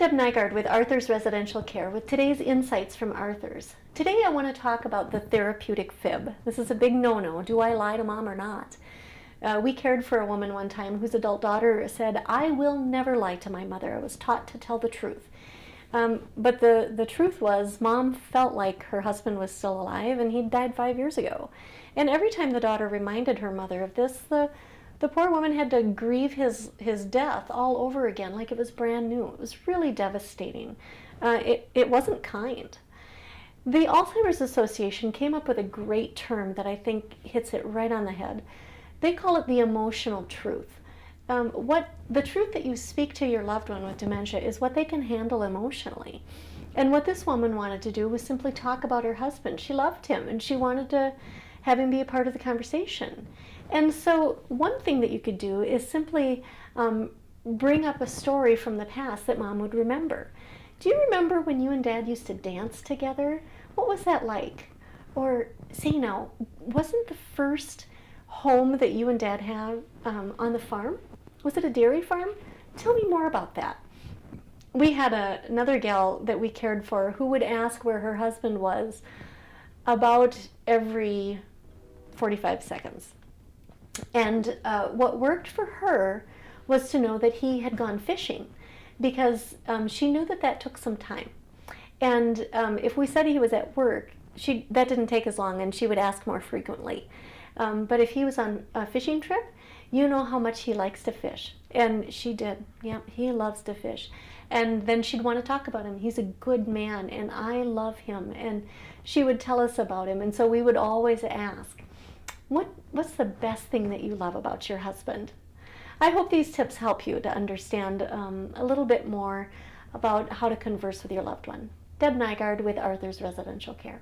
Deb Nygaard with Arthur's Residential Care with today's insights from Arthur's. Today I want to talk about the therapeutic fib. This is a big no-no. Do I lie to mom or not? We cared for a woman one time whose adult daughter said, "I will never lie to my mother. I was taught to tell the truth." But the truth was, mom felt like her husband was still alive and he'd died 5 years ago. And every time the daughter reminded her mother of this, the poor woman had to grieve his death all over again like it was brand new. It was really devastating. It wasn't kind. The Alzheimer's Association came up with a great term that I think hits it right on the head. They call it the emotional truth. The truth that you speak to your loved one with dementia is what they can handle emotionally. And what this woman wanted to do was simply talk about her husband. She loved him and she wanted to have him be a part of the conversation. And so one thing that you could do is simply bring up a story from the past that mom would remember. Do you remember when you and dad used to dance together? What was that like? Or say now, wasn't the first home that you and dad had on the farm? Was it a dairy farm? Tell me more about that. We had another gal that we cared for who would ask where her husband was about every 45 seconds. And what worked for her was to know that he had gone fishing, because she knew that that took some time. And if we said he was at work, that didn't take as long and she would ask more frequently. But if he was on a fishing trip, you know how much he likes to fish. And she did. Yeah, he loves to fish. And then she'd want to talk about him. He's a good man and I love him. And she would tell us about him. And so we would always ask, what's the best thing that you love about your husband? I hope these tips help you to understand a little bit more about how to converse with your loved one. Deb Nygaard with Arthur's Residential Care.